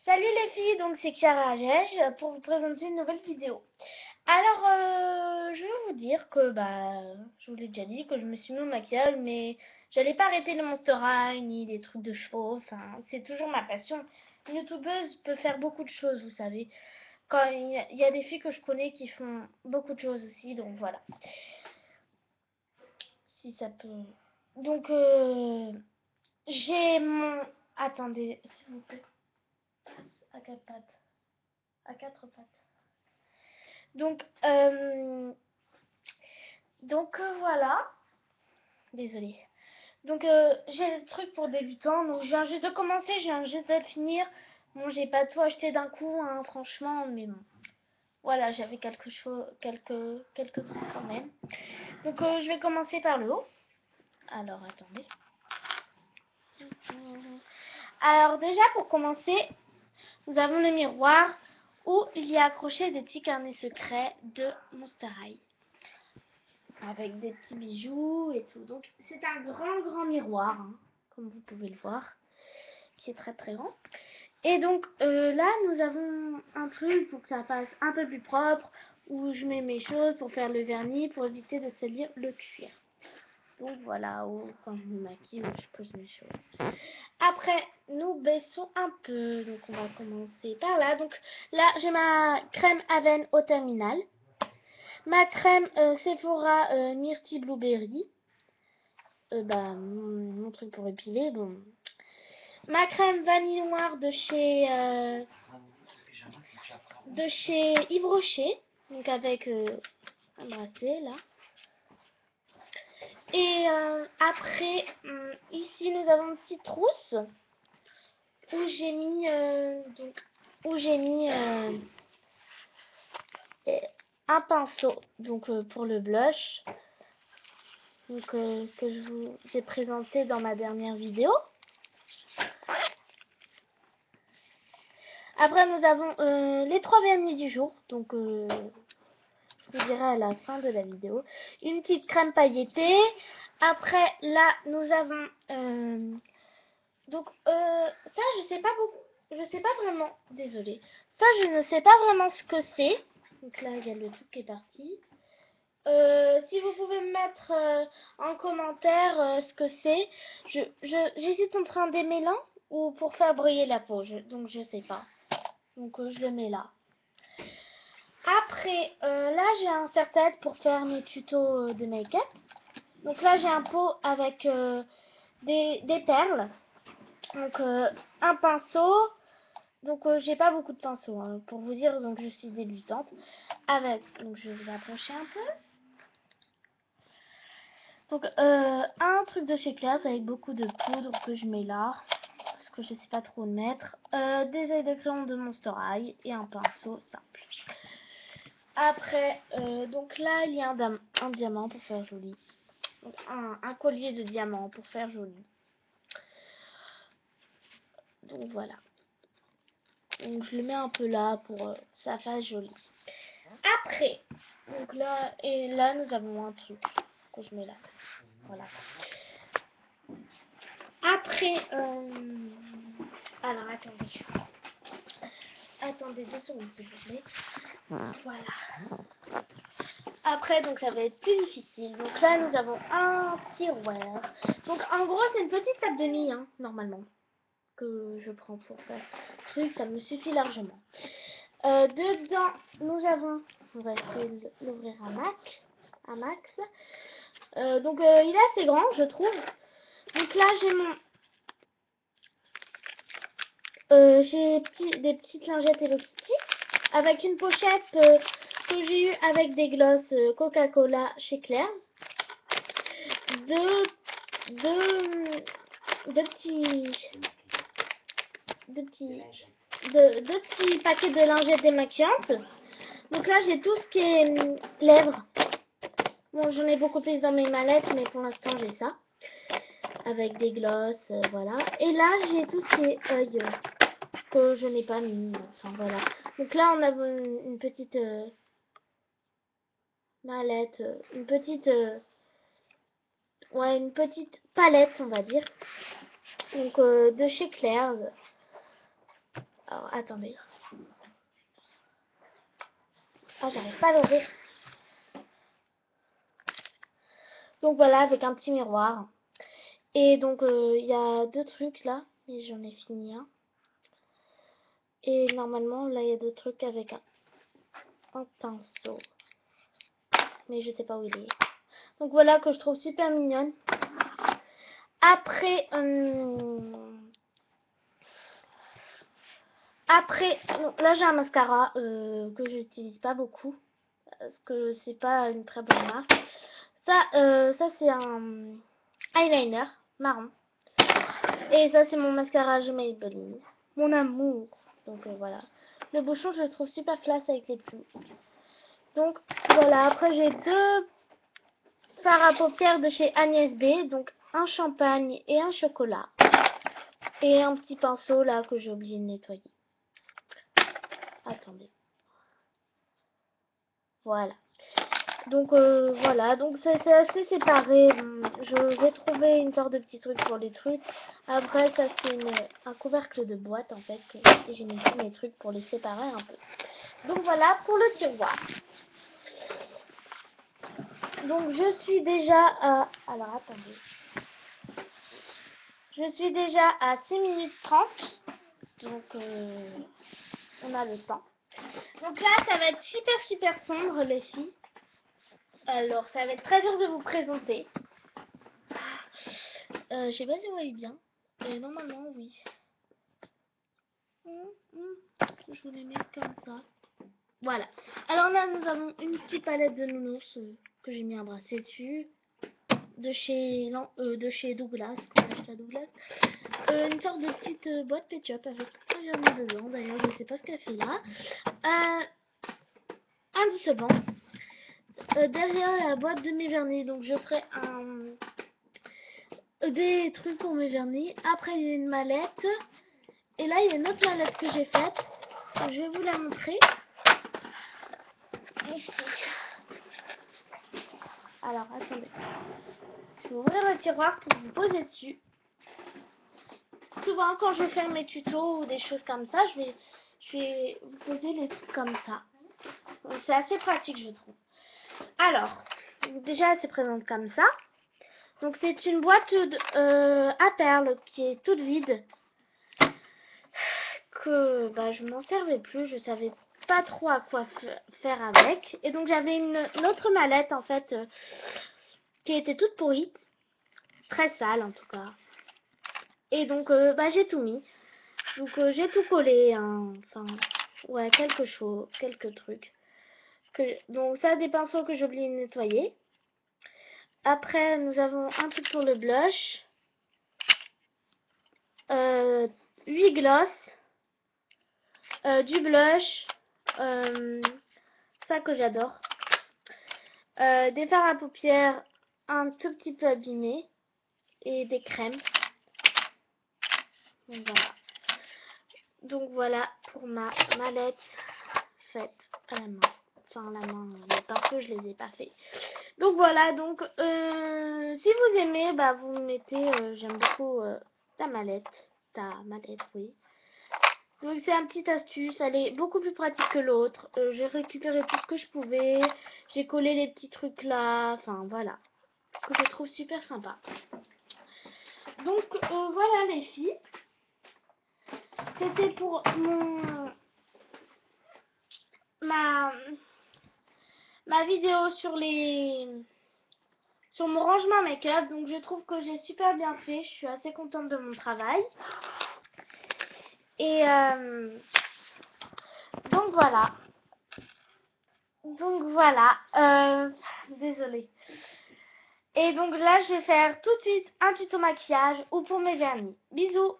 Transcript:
Salut les filles, donc c'est Chiara Agege pour vous présenter une nouvelle vidéo. Alors, je vais vous dire que, je vous l'ai déjà dit, que je me suis mis au maquillage, mais j'allais pas arrêter le Monster High ni les trucs de chevaux, enfin, c'est toujours ma passion. Une youtubeuse peut faire beaucoup de choses, vous savez. Quand il y a des filles que je connais qui font beaucoup de choses aussi, donc voilà. Si ça peut... Donc, j'ai mon... Attendez, s'il vous plaît. À quatre pattes. À quatre pattes. Donc, voilà. Désolée. Donc, j'ai le truc pour débutants. Donc, je viens juste de commencer, je viens juste de finir. Bon, j'ai pas tout acheté d'un coup, hein, franchement, mais bon. Voilà, j'avais quelques trucs quand même. Donc, je vais commencer par le haut. Alors, attendez. Alors, déjà, pour commencer, nous avons le miroir où il y a accroché des petits carnets secrets de Monster High. Avec des petits bijoux et tout. Donc c'est un grand miroir, hein, comme vous pouvez le voir, qui est très grand. Et donc là nous avons un truc pour que ça fasse un peu plus propre, où je mets mes choses pour faire le vernis, pour éviter de salir le cuir. Donc voilà, ou quand je me maquille, je pose mes choses. Après, nous baissons un peu. Donc on va commencer par là. Donc là, j'ai ma crème Aven au terminal. Ma crème Sephora Myrtille Blueberry. Mon truc pour épiler, bon. Ma crème vanille noire de chez Yves Rocher. Donc avec un bracelet là. Et après, ici nous avons une petite trousse où j'ai mis un pinceau donc pour le blush. Donc que je vous ai présenté dans ma dernière vidéo. Après nous avons les 3 vernis du jour, donc je vous dirai à la fin de la vidéo. Une petite crème pailletée. Après là nous avons ça je sais pas beaucoup, je sais pas vraiment, désolée. Ça je ne sais pas vraiment ce que c'est. Donc là il y a le truc qui est parti. Si vous pouvez me mettre en commentaire ce que c'est. J'hésite entre un démêlant ou pour faire briller la peau. Donc je sais pas. Donc je le mets là. Après, là j'ai un serre-tête pour faire mes tutos de make-up. Donc là j'ai un pot avec des perles. Donc un pinceau. Donc j'ai pas beaucoup de pinceaux hein, pour vous dire. Donc je suis débutante. Donc je vais vous approcher un peu. Donc un truc de chez Claire's avec beaucoup de poudre que je mets là. Parce que je sais pas trop le mettre. Des ailes de crayon de Monster High et un pinceau simple. Après, donc là, il y a un diamant pour faire joli. Donc, un collier de diamant pour faire joli. Donc voilà. Donc je le mets un peu là pour que ça fasse joli. Après, donc là, et là, nous avons un truc que je mets là. Voilà. Après, alors attendez. Attendez 2 secondes s'il vous plaît. Voilà. Après, donc ça va être plus difficile. Donc là, nous avons un tiroir. Donc en gros, c'est une petite table de nuit, hein, normalement, que je prends pour faire ce truc. Ça me suffit largement. Dedans, nous avons, on va essayer de l'ouvrir à max. Donc il est assez grand, je trouve. Donc là, j'ai des petites lingettes Hello Kitty avec une pochette que j'ai eu avec des glosses Coca-Cola chez Claire's. Deux deux petits paquets de lingettes démaquillantes. Donc là j'ai tout ce qui est lèvres. Bon, j'en ai beaucoup plus dans mes mallettes, mais pour l'instant j'ai ça avec des glosses, voilà. Et là j'ai tout ce qui est œil que je n'ai pas mis, enfin voilà. Donc là on a une petite mallette, une petite une petite palette on va dire. Donc de chez Claire's. Alors, attendez. Ah, j'arrive pas à l'ouvrir. Donc voilà, avec un petit miroir. Et donc, il y a 2 trucs là. Mais j'en ai fini un. Et normalement, là, il y a 2 trucs avec un pinceau. Mais je sais pas où il est. Donc voilà, que je trouve super mignonne. Après, là j'ai un mascara que j'utilise pas beaucoup. Parce que c'est pas une très bonne marque. Ça c'est un eyeliner marron. Et ça c'est mon mascara Maybelline. Mon amour. Donc voilà. Le bouchon je le trouve super classe avec les plumes. Donc voilà, après j'ai 2 fards à paupières de chez Agnès B. Donc un champagne et un chocolat. Et un petit pinceau là que j'ai oublié de nettoyer. Attendez. Voilà. Donc voilà, donc c'est assez séparé. Je vais trouver une sorte de petit truc pour les trucs. Après ça c'est un couvercle de boîte en fait. Et j'ai mis tous mes trucs pour les séparer un peu. Donc voilà pour le tiroir. Donc je suis déjà à... Alors attendez. Je suis déjà à 6 minutes 30. Donc on a le temps. Donc là ça va être super sombre les filles. Alors ça va être très dur de vous présenter. Je sais pas si vous voyez bien. Normalement, oui. Je vous les mets comme ça. Voilà. Alors là, nous avons une petite palette de nounours que j'ai mis un bracelet dessus. De chez Douglas. Qu'on a acheté à Douglas. Une sorte de petite boîte Ketchup avec un vernis dedans. D'ailleurs, je ne sais pas ce qu'elle fait là. Un dissolvant. Derrière la boîte de mes vernis. Donc, je ferai des trucs pour mes vernis. Après, il y a une mallette. Et là, il y a une autre mallette que j'ai faite. Je vais vous la montrer. Ici. Alors, attendez. Je vais ouvrir le tiroir pour vous poser dessus. Souvent, quand je fais mes tutos ou des choses comme ça, je vais vous poser les trucs comme ça. C'est assez pratique, je trouve. Alors, déjà, elle se présente comme ça. Donc, c'est une boîte à perles qui est toute vide. Que je m'en servais plus. Je savais pas trop à quoi faire avec. Et donc, j'avais une autre mallette, en fait, qui était toute pourrie. Très sale, en tout cas. Et donc, j'ai tout mis. Donc, j'ai tout collé. Hein. Enfin, ouais, quelques trucs. Donc, ça, des pinceaux que j'ai oublié de nettoyer. Après, nous avons un truc pour le blush. 8 gloss. Du blush. Ça que j'adore. Des fards à paupières un tout petit peu abîmés. Et des crèmes. Donc voilà pour ma mallette faite à la main. Enfin la main, les pinceaux je les ai pas fait. Donc voilà, donc si vous aimez, vous mettez, j'aime beaucoup ta mallette, oui. Donc c'est un petit astuce, elle est beaucoup plus pratique que l'autre. J'ai récupéré tout ce que je pouvais, j'ai collé les petits trucs là, enfin voilà, que je trouve super sympa. Donc voilà les filles, c'était pour ma vidéo sur mon rangement make-up. Donc je trouve que j'ai super bien fait, je suis assez contente de mon travail. Et donc voilà, désolée. Et donc là je vais faire tout de suite un tuto maquillage ou pour mes vernis. Bisous.